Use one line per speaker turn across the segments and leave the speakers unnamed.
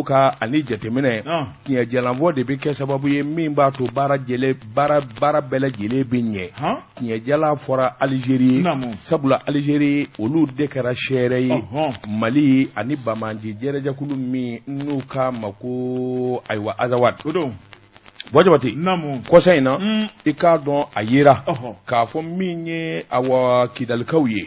ka ani jateminɛ tiɲɛ jalanfɔ de bɛ kɛ sababu ye min b'a to baara bɛɛ lajɛlen bɛ ɲɛ tiɲɛ jala fɔra Algérie sabula Algérie olu de kɛra sɛɛrɛ ye Mali ani Bamaji jɛrɛjɛkulu min n'u ka ma ko ayiwa Azawad Bɔjabati kɔsa in na I k'a dɔn a yera k'a fɔ min ye awa Kidalikaw ye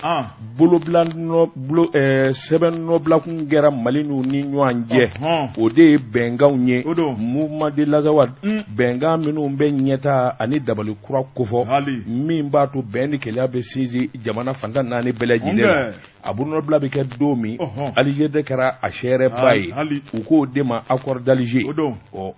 sɛbɛn nɔbilakun kɛra Mali n'u ni ɲɔgɔn cɛ o de ye bɛnkanw ye mouvement de l'Azawad bɛnkan minnu bɛ ɲɛta ani dabali kura kofɔ min b'a to bɛn ni kɛlɛ bɛ sinsin jamana fantan naani bɛɛ lajɛlen la a burunabila bɛ kɛ don min Alger de kɛra a sɛɛrɛba ye u k'o de ma accord d'Alger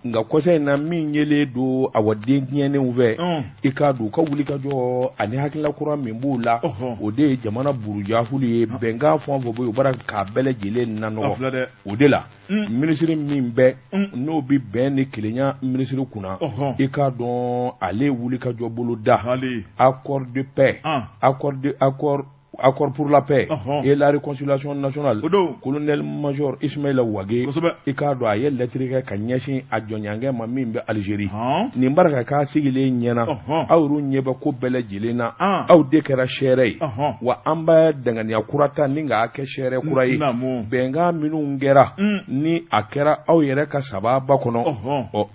nka kɔsa in na min yelen don awa den tiɲɛnenw fɛ I k'a don u ka wuli ka jɔ ani hakilila kura min b'u la o de ye jamana burujahulu ye bɛnkan fɛn o fɛn bɛ yen u bɔra k'a bɛɛ lajɛlen nanɔgɔ o de la minisiri min bɛ n'o bɛ bɛn ni kelenya minisiri kunna I k'a dɔn ale wuli ka jɔ bolo da accord de paix accord pour la paix et la réconciliation nationale colonel-major Ismaïla Ouagé I k'a dɔn a ye lettre kɛ ka ɲɛsin a jɔnɲangɛ ma min bɛ Algérie nin baraka k'a sigilen ɲɛna aw yɛrɛ ɲɛ bɛ ko bɛɛ lajɛlen na aw de kɛra sɛɛrɛ ye wa an bɛ danganiya kura ta ni k'a kɛ sɛɛrɛ kura ye bɛnkan minnu kɛra ni a kɛra aw yɛrɛ ka sababa kɔnɔ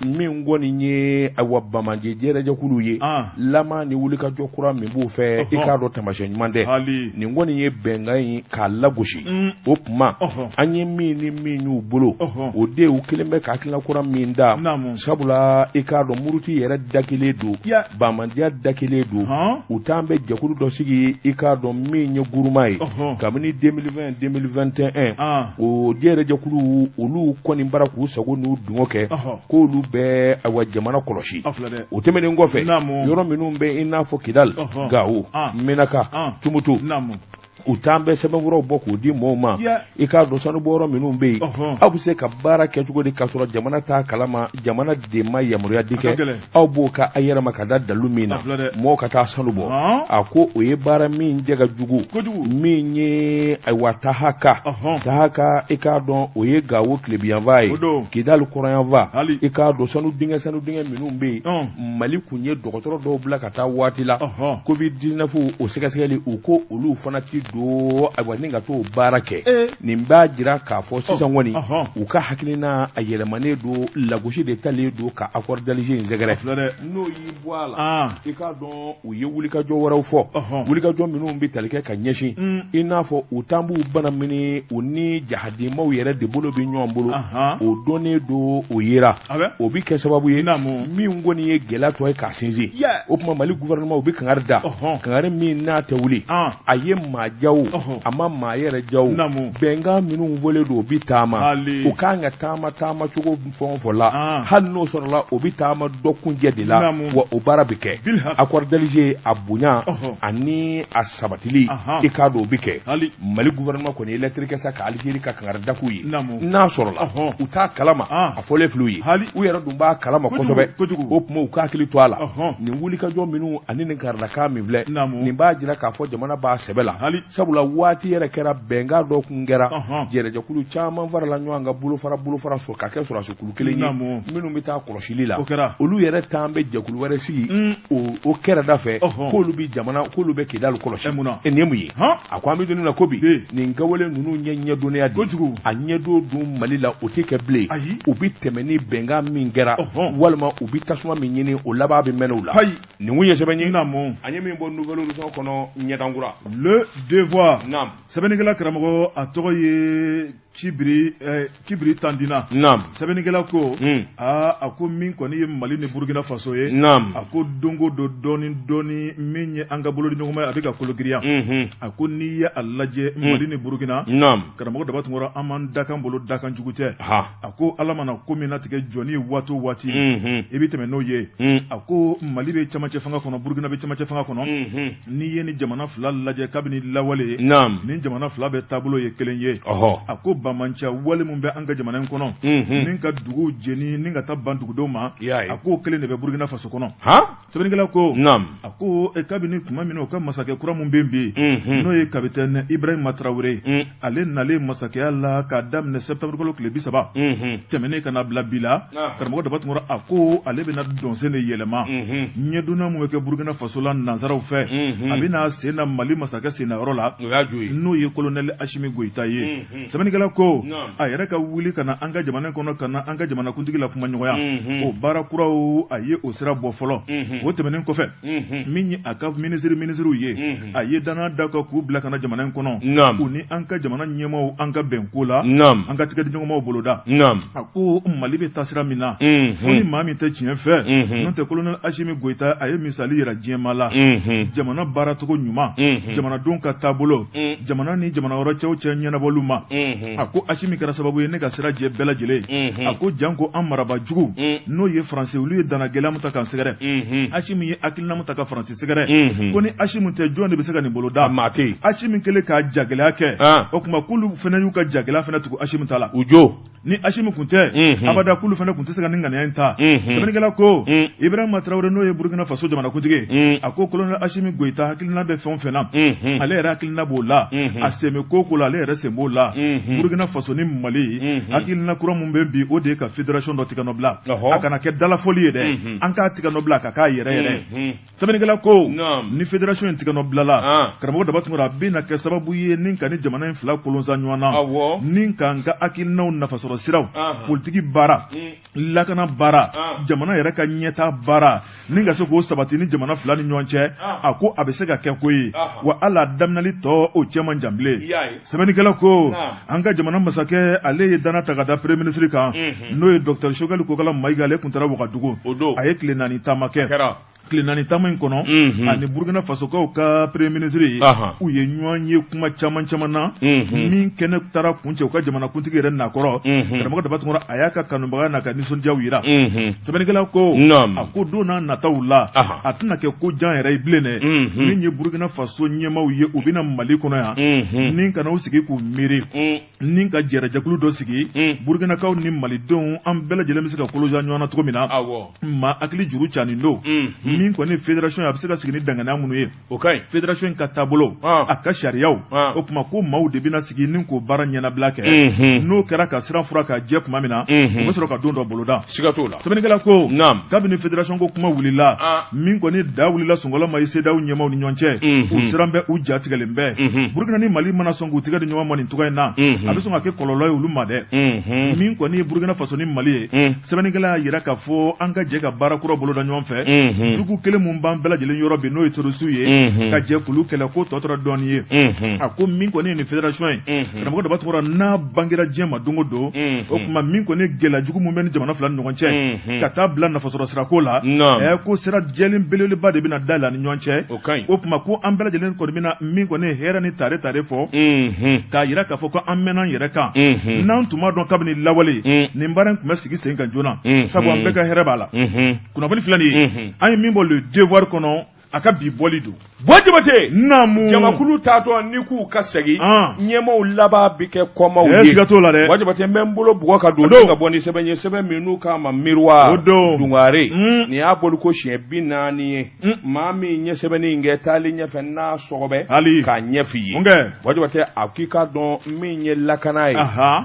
min kɔni ye awa Bamaji jɛrɛjɛkulu ye lama ni wulikajɔ kura min b'u fɛ I k'a dɔn tamasiyɛn ɲuman tɛ nin kɔni ye bɛnkan in k'a lagosi o tuma an ye min ni min y'u bolo o de u kelen bɛ ka hakilina kura min da sabula I k'a dɔn muruti yɛrɛ dakilen don Bamajiya dakilen don u t'an bɛ jɛkulu dɔ sigi I k'a dɔn min ye guruma ye kabini 2020-2021 o jɛrɛjɛkulu olu kɔni bara k'u sago n'u dungo kɛ k'olu bɛ awa jamana kɔlɔsi o tɛmɛnen kɔfɛ yɔrɔ minnu bɛ I n'a fɔ Kidal Gao Menaka Tumutu u t'an bɛ sɛbɛnfuraw bɔ k'o di mɔɔw ma I k'a dɔn sanubɔyɔrɔ minnu bɛ yen aw bɛ se ka baara kɛ cogo di k'a sɔrɔ jamana t'a kalama jamana de ma yamaruya di kɛ aw b'o ka a yɛrɛ ma ka da dalu min na mɔgɔw ka taa sanu bɔ a ko o ye baara min jɛ ka jugu min ye ayiwa tahaka I k'a dɔn o ye Gawo tilebiyanfan ye Kidal kɔrɔyanfan I k'a dɔn sanu dingɛ minnu bɛ yen Mali kun ye dɔgɔtɔrɔ dɔw bila ka taa waati la Covid-19 o sɛgɛsɛgɛli u ko olu fana ti don ayiwa ni ka t'o baara kɛ nin b'a jira k'a fɔ sisan kɔni u ka hakilina a yɛlɛmanen don lagosi de talen don ka accord d'Alger in sɛgɛrɛ n'o y'i bɔ a la I k'a dɔn u ye wulikajɔ wɛrɛw fɔ wulikajɔ minnu bɛ tali kɛ ka ɲɛsin I n'a fɔ u t'an b'u bana mini u ni jahademaw yɛrɛ de bolo bɛ ɲɔgɔn bolo o dɔnnen don o yera o bɛ kɛ sababu ye min kɔni ye gɛlɛya tɔ ye k'a sinsin o tuma Mali gouvernement u bɛ kangari da kangari min n'a tɛ wuli a ye maa jaw a ma maa yɛrɛ jaw bɛnkan minnu fɔlen don o bɛ taama o kan ka taama cogo fɛn o fɛn la hali n'o sɔrɔla o bɛ taama dɔ kuncɛ de la wa o baara bɛ kɛ accord d'Alger a bonya ani a sabatili I k'a dɔn o bɛ kɛ Mali gouvernement kɔni ye lettre kɛ sa ka Algérie ka kangari da k'u ye n'a sɔrɔla u t'a kalama a fɔlen filɛ u ye u yɛrɛ dun b'a kalama kosɛbɛ o tuma u ka hakili to a la nin wulikajɔ minnu ani nin karilakan min filɛ nin b'a jira k'a fɔ jamana b'a sɛbɛ la sabula waati yɛrɛ kɛra bɛnkan dɔ kun kɛra jɛrɛjɛkulu caman farala ɲɔgɔn kan bolofara sɔrɔ ka kɛ sɔrɔdasi kelen ye minnu bɛ taa kɔlɔsili la olu yɛrɛ t'an bɛ jɛkulu wɛrɛ sigi o kɛrɛda fɛ k'olu bɛ Kidal kɔlɔsi nin ye mun ye a ko an bɛ don na ko bi nin kɛwale ninnu ɲɛdɔnnenya de a ɲɛdon dun Mali la o tɛ kɛ bilen u bɛ tɛmɛ ni bɛnkan min kɛra walima u bɛ tasuma min ɲini o laban bɛ mɛn o la nin kun ye sɛbɛn ye an ye min bɔ nouvelle édition kɔnɔ ɲɛdankura
le devoir sɛbɛnnikɛla karamɔgɔ a tɔgɔ ye Kibiri Tandina sɛbɛnnikɛla ko a ko min kɔni ye Mali ni Burkina Faso ye a ko dongo do dɔɔni min ye an ka bolo di ɲɔgɔn ma a bɛ ka kologiriya a ko n'i ye a lajɛ Mali ni Burkina karamɔgɔ Dabatunkɔrɔ an m'an dakan bolo dakan jugu tɛ a ko Ala mana ko min latigɛ jɔnni waati o waati i bɛ tɛmɛ n'o ye a ko Mali bɛ camancɛ fanga kɔnɔ Burkina bɛ camancɛ fanga kɔnɔ n'i ye ni jamana fila lajɛ kabini lawale ye ni jamana fila bɛ taabolo ye kelen ye a ko bamancha wale mun bɛ an ka jamana in kɔnɔ nin ka dugu jeni nin ka taa ban dugudenw ma a ko kelen de bɛ Burkina Faso kɔnɔ sɛbɛnnikɛla ko a ko kabini tuma min o ka masakɛ kura mun bɛ yen n'o ye capitaine Ibrahima Traoré ale nalen masakɛya la k'a daminɛ septembre kalo tile 30 tɛmɛnen ka na bila bi la karamɔgɔ Dabatungura a ko ale bɛna dɔnsen de yɛlɛma ɲɛdonna mun bɛ kɛ Burkina Faso la nansaraw fɛ a bɛna sen na Mali masakɛ sen na yɔrɔ la n'o ye colonel Assimi Goïta ye sɛbɛnnikɛla ko a yɛrɛ ka wuli ka na an ka jamana kɔnɔ ka na an ka jamanakuntigi la kuma ɲɔgɔnya o baara kuraw a ye o sira bɔ fɔlɔ o tɛmɛnen kɔfɛ min ye a ka ministres ye a ye dana da ka k'u bila ka na jamana in kɔnɔ u ni an ka jamana ɲɛmaaw an ka bɛn ko la an ka tigɛdiɲɔgɔnmaw boloda a ko Mali bɛ taa sira min na fo ni maa min tɛ tiɲɛ fɛ n'o tɛ colonel Assimi Goïta a ye misali yira diɲɛma la jamana baaracogo ɲuman jamanadenw ka taabolo jamana ni jamana wɛrɛ cɛw cɛ ɲɛnabɔlu ma a ko Assimi kɛra sababu ye ne ka sira jɛ bɛɛ lajɛlen a ko janko an maraba jugu n'o ye Faransi olu ye dana gɛlɛya mun ta k'an sɛgɛrɛ Assimi ye hakilina mun ta ka Faransi sɛgɛrɛ ko ni Assimi tɛ jɔn de bɛ se ka nin boloda Assimi kɛlen ka jagɛlɛya kɛ o tuma k'olu fana y'u ka jagɛlɛya fana tugu Assimi ta la ni Assimi kun tɛ abada k'olu fana kun tɛ se ka nin ŋaniya in ta sɛbɛnnikɛla ko Ibrahima Traoré n'o ye Burkina Faso jamanakuntigi a ko colonel Assimi Goïta hakilina bɛ fɛn o fɛn na ale yɛrɛ hakilina b'o la a sɛmɛ ko la ale yɛrɛ sen b'o la Burkina Faso ni Mali hakilina kura mun bɛ bi o de ye ka fédération dɔ tigɛ nɔ bila a kana kɛ dalafɔli ye dɛ an k'a tigɛ nɔ bila ka k'a yɛrɛ yɛrɛ sɛbɛnnikɛla ko ni fédération in tigɛ nɔ bilala karamɔgɔ Dabatungura a bɛna kɛ sababu ye ni ka ni jamana in fila kolonsa ɲɔgɔn na ni ka n ka hakilinaw nafasɔrɔ siraw politiki baara lakana baara jamana yɛrɛ ka ɲɛta baara ni ka se k'o sabati ni jamana fila ni ɲɔgɔn cɛ a ko a bɛ se ka kɛ ko ye wa ala daminɛli tɔ o cɛ man jan bilen sɛbɛnnikɛla ko an ka jamana masakɛ ale ye dana ta ka da premier ministre kan n'o ye Dr Choguel Kokala Mayiga ale kun taara Wagadugu a ye tile 4 taama kɛ tile 4 taama in kɔnɔ ani Burkina Fasokaw ka premier ministre u ye ɲɔgɔn ye kuma caman na min kɛnɛ taara kuncɛ u ka jamanakuntigi yɛrɛ nakɔrɔ karamɔgɔ Dabatungura a y'a ka kanubaga n'a ka nisɔndiyaw yira sɛbɛnnikɛla ko a ko don n'a nataw la a tɛna kɛ ko jan yɛrɛ ye bilen dɛ min ye Burkina Faso ɲɛmaaw ye u bɛna Mali kɔnɔ yan ni ka n'u sigi k'u miiri ni ka jɛrɛjɛkulu dɔ sigi Burkinakaw ni Malidenw an bɛɛ lajɛlen bɛ se ka koloja ɲɔgɔn na cogo min na maa hakili juru canin don min kɔni fédération a bɛ se ka sigi ni danganiya minnu ye fédération ka taabolo a ka sariyaw o tuma ko maaw de bɛna sigi ni k'o baara ɲɛnabila kɛ n'o kɛra ka siran fura ka jɛ tuma min na u bɛ sɔrɔ ka don dɔ boloda sɛbɛnnikɛla ko kabini fédération ko kuma wulila min kɔni da wulila Sonkɔla ma ye CEDEAO ɲɛmaaw ni ɲɔgɔn cɛ u siran bɛ u ja tigɛlen bɛɛ Burkina ni Mali mana sɔn k'u tigɛ di ɲɔgɔn ma nin cogoya in na a bɛ sɔn ka kɛ kɔlɔlɔ ye olu ma dɛ min kɔni ye Burkina Faso ni Mali ye sɛbɛnnikɛla y'a yira k'a fɔ an ka jɛ ka baara kura boloda ɲɔgɔn fɛ jugu kelen mun b'an bɛɛ lajɛlen yɔrɔ bi n'o ye terroriste ye ka jɛ k'olu kɛlɛ ko tɔ tora dɔɔnin ye a ko min kɔni ye nin fédération ye karamɔgɔ Dabatungura n'a bangera diɲɛ ma don o don o tuma min kɔni gɛlɛya jugu mun bɛ ni jamana fila ni ɲɔgɔn cɛ ka taa bila nafasɔrɔ sirako la ko sira jɛlen belebeleba de bɛna da la ni ɲɔgɔn cɛ o tuma ko an bɛɛ lajɛlen kɔni bɛna min kɔni ye hɛrɛ ni tare fɔ k'a yira k'a fɔ ko an mɛnna an yɛrɛ kan n'an tun b'a dɔn kabini lawale nin baara in tun bɛ sigi sen kan joona sabu an bɛɛ ka hɛrɛ b'a la kunnafoni filɛ nin ye an ye min bɔ le devoir kɔnɔ a ka bi bɔli don
Jabate naamu jamakulu taatɔ ni k'u ka segin ɲɛmaaw laban bɛ kɛ kɔmaw ye
siga t'o la dɛ
Jabate n bɛ n bolo bugɔ ka don ka bɔ ni sɛbɛn ye sɛbɛn min n'u k'a ma miiriwa Dungare nin y'a boli ko siɲɛ 40 ye maa min ɲɛ sɛbɛnni in kɛ taalen ɲɛfɛ n'a sɔgɔbɛ k'a ɲɛ f'i ye Jabate a k'i ka dɔn min ye lakana ye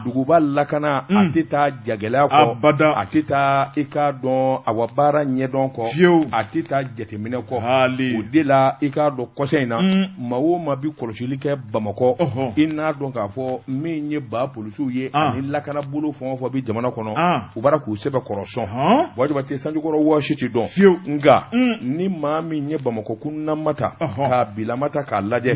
duguba lakana a tɛ taa jagɛlɛya kɔ a tɛ taa i k'a dɔn a wa baara ɲɛdɔn kɔ a tɛ taa jateminɛ kɔ o de la i k'a dɔn kɔsɛ in na maa o maa bi kɔlɔsili kɛ Bamakɔ i n'a dɔn k'a fɔ min ye ba polisiw ye ani lakana bolo fɛn o fɛn bi jamana kɔnɔ u b'ara k'u sɛbɛn kɔrɔsɔn Jabate sanjikɔrɔ wɔsi tɛ dɔn nka ni maa min ye Bamakɔ kunnamata k'a bilamata k'a lajɛ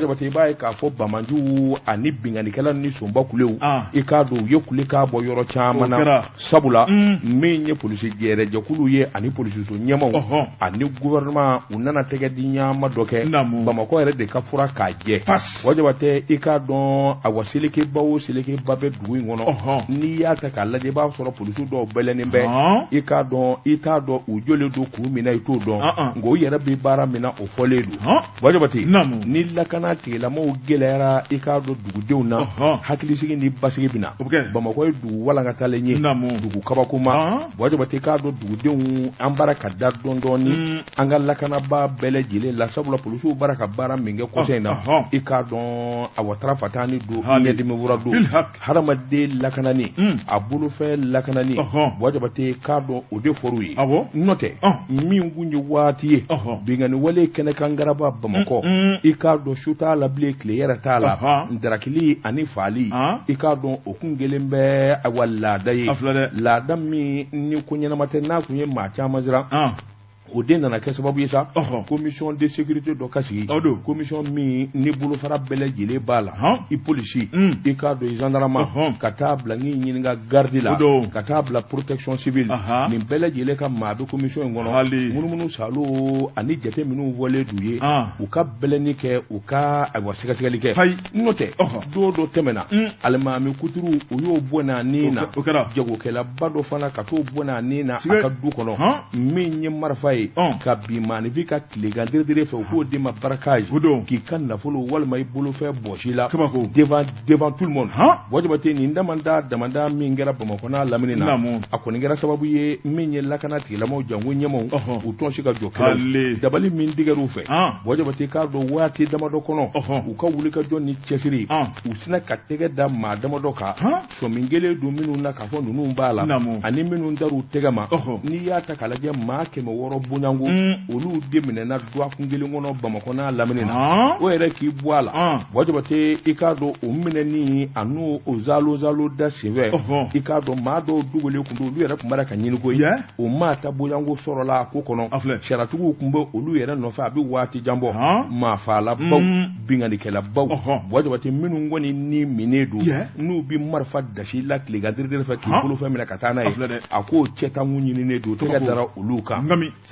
Jabate i b'a ye k'a fɔ Bamanjuw ani binganikɛla ni sonba kulew i k'a dɔn u ye kule k'a bɔ yɔrɔ caman na sabula min ye polisi jɛrɛjɛkulu ye ani polisiso ɲɛmaaw ani gouvernement nana tɛgɛ di ɲaama dɔ kɛ Bamakɔ yɛrɛ de ka fura k'a jɛ wajaba tɛ i k'a dɔn a wa selekeba o selekeba bɛ dugu in kɔnɔ n'i y'a ta k'a lajɛ i b'a sɔrɔ polisiw dɔw bɛlɛnnen bɛ i k'a dɔn i t'a dɔn u jɔlen don k'u minɛ i t'o dɔn nka u yɛrɛ bɛ baara min na o fɔlen don wajaba tɛ ni lakana tigilamɔgɔw gɛlɛyara i k'a dɔn dugudenw na hakilisigi ni basigi bɛ na Bamakɔ ye dugu walankatalen ye dugu kabakoma wajaba tɛ i k'a dɔn dugudenw an baara ka da dɔɔni an ka lakanaba bɛɛ lajɛlen la sabula polisiw baara ka baara min kɛ kɔsɛn in na i k'a dɔn a watara fatani don ɲɛdimi wura don hadamaden lakanani a bolofɛ lakanani wajaba tɛ k'a dɔn o de fɔr'u ye n'o tɛ min kun ye waati ye bingani wale kɛnɛkan garaba Bamakɔ i k'a dɔn su t'a la bilen tile yɛrɛ t'a la darakili ani faali i k'a dɔn o kun kelen bɛ a wa laada ye laada min ni ko ɲɛnama tɛ n'a kun ye maa caman siran o den nana kɛ sababu ye sa commission de sécurité dɔ ka sigi commission min ni bolofara bɛɛ lajɛlen b'a la i polisi i k'a dɔn i gendarme ka taa bila n'i ɲininka garde la ka taa bila protection civile nin bɛɛ lajɛlen ka maa bɛ commission in kɔnɔ munumunu salo ani jate minnu fɔlen d'u ye u ka bɛlɛnni kɛ u ka sɛgɛsɛgɛli kɛ n'o tɛ don dɔ tɛmɛna alimami kuturu u y'o bɔ n'a nin na jagokɛlaba dɔ fana ka t'o bɔ n'a nin na a ka du kɔnɔ min ye marifa ye ka bi maanifi ka tilegan diridire fɛ u k'o di ma barakaji k'i ka nafolo walima i bolofɛ bɔsi la devant tout le monde wajaba tɛ nin damanda min kɛra Bamakɔ n'a lamini na a kɔni kɛra sababu ye min ye lakana tigilamɔgɔw jango ɲɛmaw u tɔn si ka jɔ kɛlɛ dabali min digɛr'u fɛ wajaba tɛ k'a dɔn waati damadɔ kɔnɔ u ka wuli ka jɔ ni cɛsiri u sina ka tɛgɛ da maa damadɔ kan sɔmin kelen don minnu na k'a fɔ ninnu b'a la ani minnu dar'u tɛgɛ ma n'i y'a ta k'a lajɛ maa 100 bonyango olu de minɛna duwa kun kelen kɔnɔ Bamakɔ n'a lamini na o yɛrɛ k'i bɔ a la wajaba tɛ i k'a dɔn o minɛni a n'o zalo da senfɛ i k'a dɔn maa dɔw dogolen kun don olu yɛrɛ tun b'a ka ɲini ko ye o maa ta bonyango sɔrɔla a ko kɔnɔ sariyatigiw tun bɛ olu yɛrɛ nɔfɛ a bɛ waati jan bɔ maa faalabaw binganikɛlabaw wajaba tɛ minnu kɔni ni minɛ don n'u bɛ marifa dasi la tilegan diridire fɛ k'i bolofɛn minɛ ka taa n'a ye a k'o cɛtankun ɲininen don tɛgɛ dara olu kan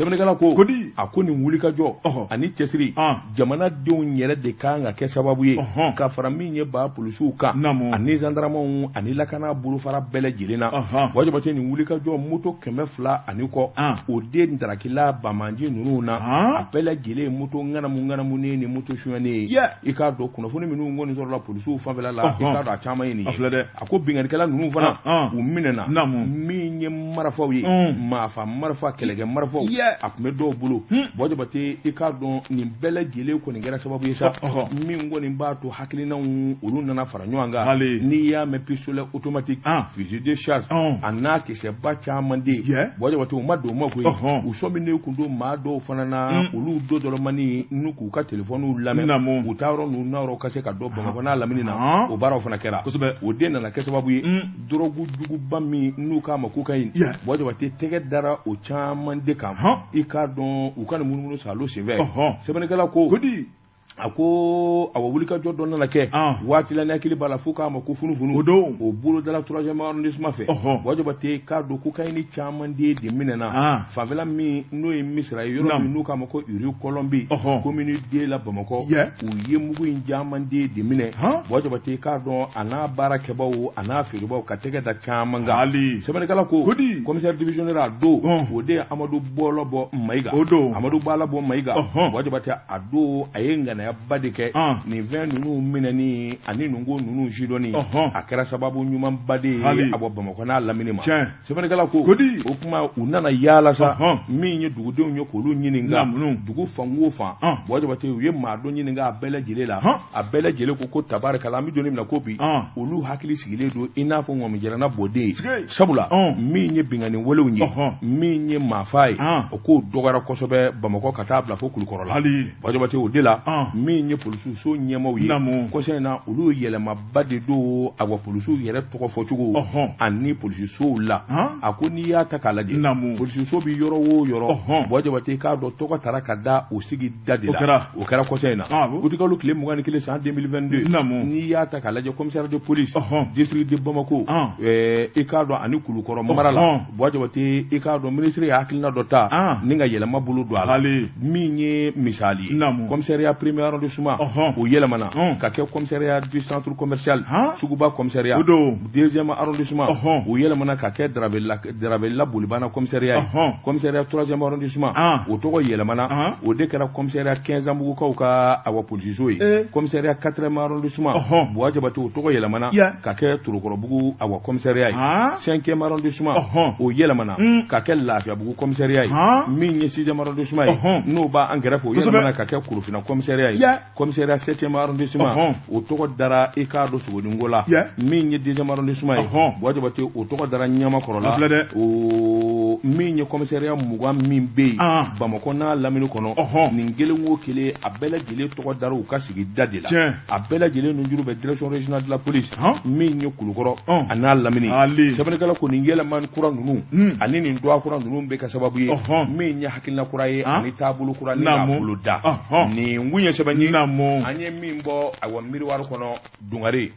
sɛbɛnnikɛla ko a ko nin wuli ka jɔ ani cɛsiri jamanadenw yɛrɛ de kan ka kɛ sababu ye ka fara min ye ba polisiw kan ani gendarmew ani lakana bolofara bɛɛ lajɛlen na wajaba tɛ nin wuli ka jɔ moto 200 ani kɔ o den darakila bamanji ninnu na a bɛɛ lajɛlen moto ŋanamu ni moto suyɛnen ye i k'a dɔn kunnafoni minnu kɔni sɔrɔla polisiw fanfɛla la i k'a dɔn a caman ye nin ye a ko binganikɛla ninnu fana u minɛna min ye marifaw ye maafa marifa kɛlɛkɛ marifaw a tun bɛ dɔw bolo wajaba tɛ i k'a dɔn nin bɛɛ lajɛlen kɔni kɛra sababu ye sa min kɔni b'a to hakilinaw olu nana fara ɲɔgɔn kan n'i y'a mɛn pistolet automatique fusil de chasse a n'a kisɛba caman de wajaba tɛ u ma don o ma koyi u sɔminen kun don maa dɔw fana na olu dɔ dɔrɔmani n'u k'u ka telefɔniw lamɛn u taa yɔrɔ n'u n'a yɔrɔ ka se ka dɔ Bamakɔ n'a lamini na o baaraw fana kɛra o den nana kɛ sababu ye dɔrɔgu juguba min n'u k'a ma cocaïne wajaba tɛ tɛgɛ dara o caman de kan i k'a dɔn u ka nin munumunu salo senfɛ sɛbɛnnikɛla ko a ko a wuli ka jɔ dɔ nana kɛ waati la ne hakili b'a la fo k'a ma ko funufunu o bolo dala 3e arrondissement fɛ wajaba tɛ k'a dɔn cocaïne caman de minɛna fanfɛla min n'o ye Misira ye yɔrɔ min n'u k'a ma ko Uri Colombi commune de la Bamakɔ u ye mugu in caman de minɛ wajaba tɛ k'a dɔn a n'a baarakɛbaw a n'a feerebaw ka tɛgɛ da caman kan sɛbɛnnikɛla ko commissaire divisionnaire a don o de ye Amadu Bɔlɔ Mayiga Amadu Bala bɔ Mayiga wajaba tɛ a don a ye ŋana ba de kɛ nin fɛn ninnu minɛni ani nungo ninnu jidɔni a kɛra sababu ɲumanba de ye a bɔ Bamakɔ n'a lamini ma sɛbɛnnikɛla ko o kuma u nana yaala sa min ye dugudenw ye k'olu ɲininka dugu fan o fan wajaba tɛ u ye maa dɔ ɲininka a bɛɛ lajɛlen la a bɛɛ lajɛlen ko tabarikala an bɛ jɔni minɛ ko bi olu hakili sigilen don i n'a fɔ ŋɔmijɛrɛnna bɔden sabula min ye bingani walew ye min ye maafa ye o k'o dɔgɔyara kosɛbɛ Bamakɔ ka taa bila fo Kulukɔrɔ la wajaba tɛ o de la min ye polisiw so ɲɛmaw ye kɔsɛn na olu yɛlɛmaba de do a wa polisiw yɛrɛ tɔgɔ fɔcogo ani polisisow la a ko n'i y'a ta k'a lajɛ polisiso bi yɔrɔ o yɔrɔ bɔ jabate k'a dɔn tɔgɔ taara ka da o sigi da de la o kɛra kɔsɛn in na utikalo tile 21 san 2022 n'i y'a ta k'a lajɛ commissaire de police district de Bamako i k'a dɔn ani Kulukɔrɔ mara la bɔ jabate i k'a dɔn ministre ya hakilina dɔ ta ni ka yɛlɛma bolo don a la min ye misali commissariat premier arrondissement o yɛlɛmana ka kɛ commissariat du centre commercial Suguba commissariat deuxième arrondissement o yɛlɛmana ka kɛ Darabella Bolibana commissariat commissariat troisième arrondissement o tɔgɔ yɛlɛmana o de kɛra commissariat 15 Ambugukaw ka awa polisiso ye commissariat 4e arrondissement Boa Jabate o tɔgɔ yɛlɛmana ka kɛ Torokɔrɔbugu awa commissariat ye 5e arrondissement o yɛlɛmana ka kɛ Lafiyabugu commissariat ye min ye 6e arrondissement ye n'o b'a an kɛrɛfɛ o yɛlɛmana ka kɛ Korofina commissariat ye commissariat 7e arrondissement o tɔgɔ dara i k'a dɔn Sogodingo la min ye 2e arrondissement ye Boa Jabate o tɔgɔ dara Ɲamakɔrɔ la o min ye commissariat 20 min bɛ yen Bamakɔ n'a lamini kɔnɔ nin kelen o kelen a bɛɛ lajɛlen tɔgɔ dara u ka sigi da de la a bɛɛ lajɛlen ninnu juru bɛ direction régionale de la police min ye Kulukɔrɔ a n'a lamini sɛbɛnnikɛla ko nin yɛlɛmani kura ninnu ani nin droit kura ninnu bɛ ka sababu ye min ye hakilina kura ye ani taabolo kura ni k'a bolo da nin kun ye sɛbɛn ye an ye min bɔ a wa miiriwari kɔnɔ Dungare